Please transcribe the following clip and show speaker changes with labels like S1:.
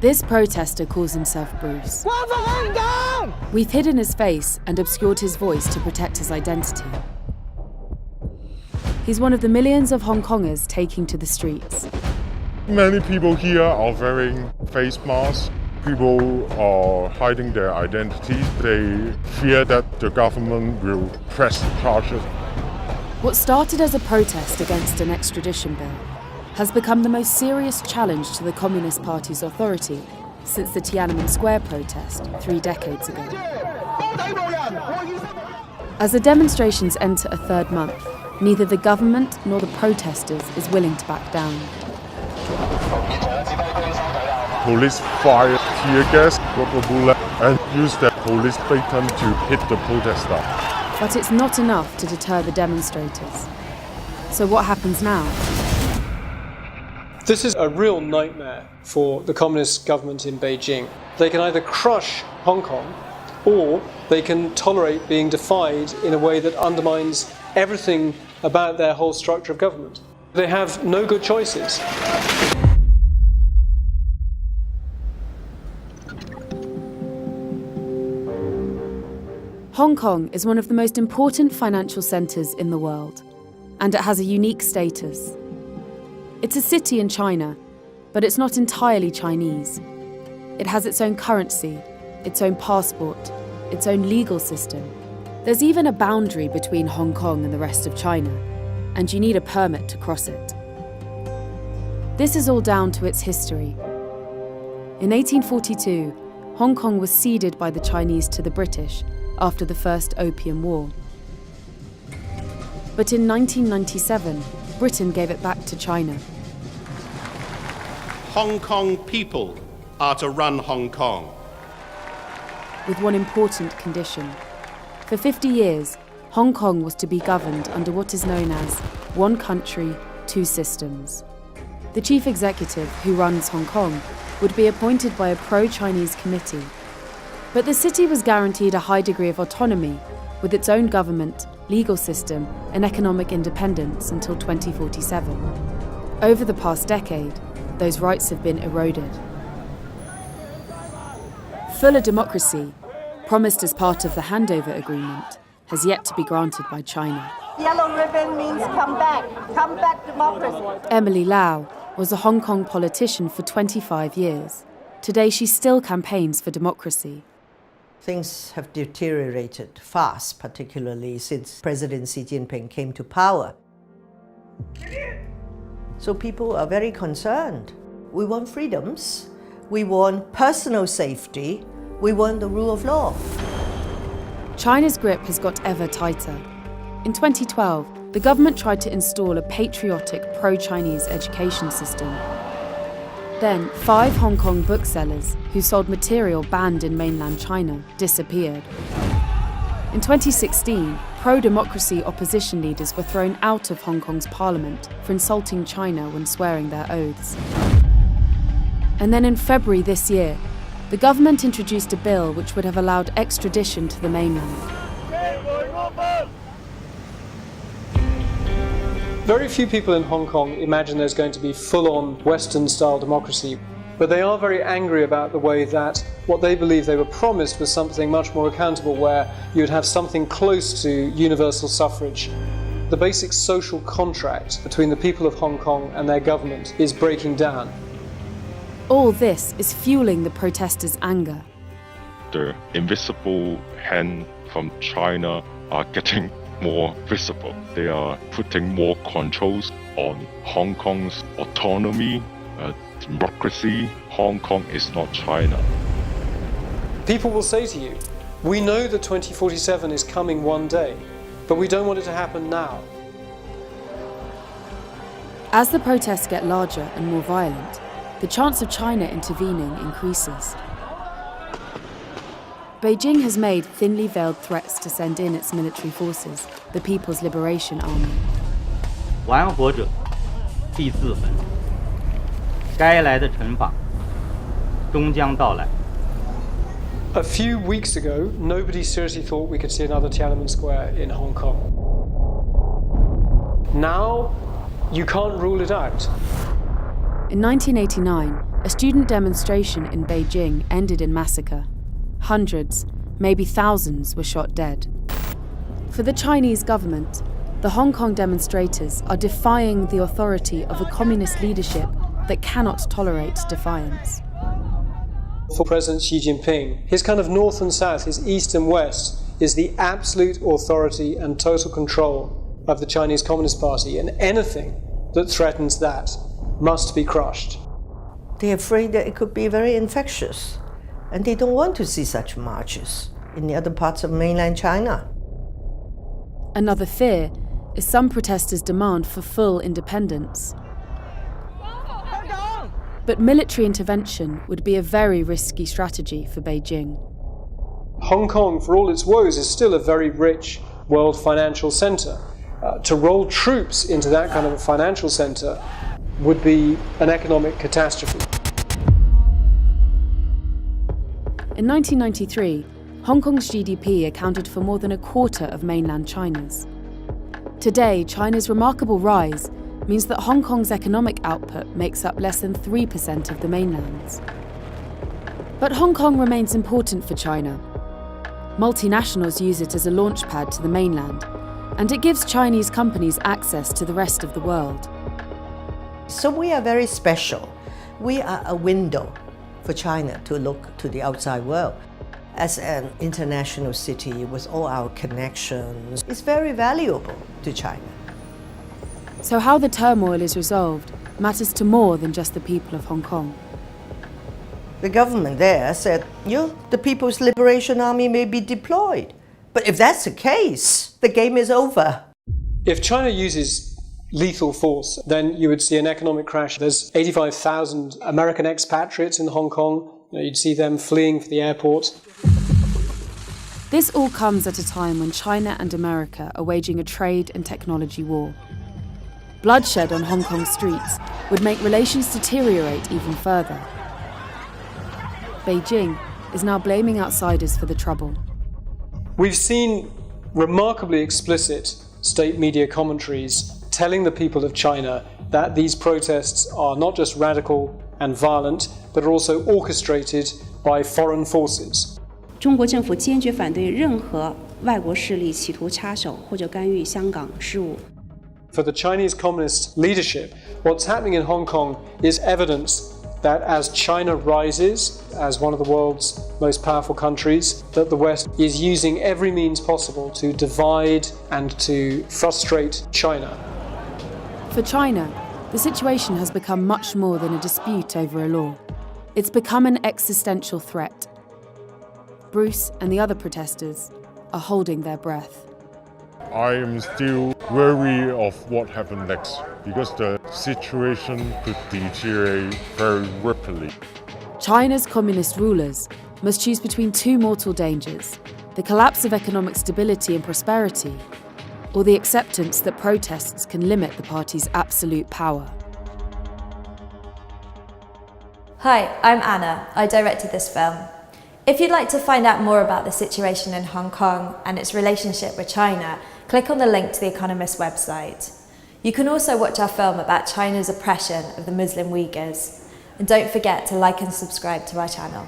S1: This protester calls himself Bruce. We've hidden his face and obscured his voice to protect his identity. He's one of the millions of Hong Kongers taking to the streets.
S2: Many people here are wearing face masks. People are hiding their identities. They fear that the government will press charges.
S1: What started as a protest against an extradition bill has become the most serious challenge to the Communist Party's authority since the Tiananmen Square protest 3 decades ago. As the demonstrations enter a third month, neither the government nor the protesters is willing to back down.
S2: Police fire tear gas, rubber bullet, and use their police baton to hit the protester.
S1: But it's not enough to deter the demonstrators. So what happens now?
S3: This is a real nightmare for the communist government in Beijing. They can either crush Hong Kong or they can tolerate being defied in a way that undermines everything about their whole structure of government. They have no good choices.
S1: Hong Kong is one of the most important financial centres in the world, and it has a unique status. It's a city in China, but it's not entirely Chinese. It has its own currency, its own passport, its own legal system. There's even a boundary between Hong Kong and the rest of China, and you need a permit to cross it. This is all down to its history. In 1842, Hong Kong was ceded by the Chinese to the British after the First Opium War. But in 1997, Britain gave it back to China.
S4: Hong Kong people are to run Hong Kong.
S1: With one important condition. For 50 years, Hong Kong was to be governed under what is known as one country, two systems. The chief executive, who runs Hong Kong, would be appointed by a pro-Chinese committee. But the city was guaranteed a high degree of autonomy, with its own government, legal system, and economic independence until 2047. Over the past decade, those rights have been eroded. Fuller democracy, promised as part of the handover agreement, has yet to be granted by China.
S5: Yellow ribbon means come back democracy.
S1: Emily Lau was a Hong Kong politician for 25 years. Today she still campaigns for democracy.
S6: Things have deteriorated fast, particularly since President Xi Jinping came to power. So people are very concerned. We want freedoms, we want personal safety, we want the rule of law.
S1: China's grip has got ever tighter. In 2012, the government tried to install a patriotic pro-Chinese education system. Then, 5 Hong Kong booksellers who sold material banned in mainland China disappeared. In 2016, pro-democracy opposition leaders were thrown out of Hong Kong's parliament for insulting China when swearing their oaths. And then in February this year, the government introduced a bill which would have allowed extradition to the mainland.
S3: Very few people in Hong Kong imagine there's going to be full-on Western-style democracy, but they are very angry about the way that what they believe they were promised was something much more accountable, where you would have something close to universal suffrage. The basic social contract between the people of Hong Kong and their government is breaking down.
S1: All this is fueling the protesters' anger.
S2: The invisible hand from China are getting more visible. They are putting more controls on Hong Kong's autonomy, democracy. Hong Kong is not China.
S3: People will say to you, we know that 2047 is coming one day, but we don't want it to happen now.
S1: As the protests get larger and more violent, the chance of China intervening increases. Beijing has made thinly veiled threats to send in its military forces, the People's Liberation Army.
S7: 玩火者必自焚，该来的惩罚终将到来。
S3: A few weeks ago, nobody seriously thought we could see another Tiananmen Square in Hong Kong. Now, you can't rule it out.
S1: In 1989, a student demonstration in Beijing ended in massacre. Hundreds, maybe thousands, were shot dead. For the Chinese government, the Hong Kong demonstrators are defying the authority of a communist leadership that cannot tolerate defiance.
S3: For President Xi Jinping, his kind of north and south, his east and west, is the absolute authority and total control of the Chinese Communist Party, and anything that threatens that must be crushed.
S6: They're afraid that it could be very infectious, and they don't want to see such marches in the other parts of mainland China.
S1: Another fear is some protesters' demand for full independence. But military intervention would be a very risky strategy for Beijing.
S3: Hong Kong, for all its woes, is still a very rich world financial centre. To roll troops into that kind of a financial centre would be an economic catastrophe.
S1: In 1993, Hong Kong's GDP accounted for more than a quarter of mainland China's. Today, China's remarkable rise means that Hong Kong's economic output makes up less than 3% of the mainland's. But Hong Kong remains important for China. Multinationals use it as a launchpad to the mainland, and it gives Chinese companies access to the rest of the world.
S6: So we are very special. We are a window for China to look to the outside world. As an international city with all our connections, it's very valuable to China.
S1: So how the turmoil is resolved matters to more than just the people of Hong Kong.
S6: The government there said, the People's Liberation Army may be deployed. But if that's the case, the game is over.
S3: If China uses lethal force, then you would see an economic crash. There's 85,000 American expatriates in Hong Kong. You'd see them fleeing for the airport.
S1: This all comes at a time when China and America are waging a trade and technology war. Bloodshed on Hong Kong streets would make relations deteriorate even further. Beijing is now blaming outsiders for the trouble.
S3: We've seen remarkably explicit state media commentaries telling the people of China that these protests are not just radical and violent, but are also orchestrated by foreign forces.
S8: 中国政府坚决反对任何外国势力企图插手或者干预香港事务。
S3: For the Chinese Communist leadership, what's happening in Hong Kong is evidence that as China rises as one of the world's most powerful countries, that the West is using every means possible to divide and to frustrate China.
S1: For China, the situation has become much more than a dispute over a law. It's become an existential threat. Bruce and the other protesters are holding their breath.
S9: I am still wary of what happened next because the situation could deteriorate very rapidly.
S1: China's communist rulers must choose between two mortal dangers: the collapse of economic stability and prosperity, or the acceptance that protests can limit the party's absolute power.
S10: Hi, I'm Anna. I directed this film. If you'd like to find out more about the situation in Hong Kong and its relationship with China, click on the link to The Economist's website. You can also watch our film about China's oppression of the Muslim Uyghurs. And don't forget to like and subscribe to our channel.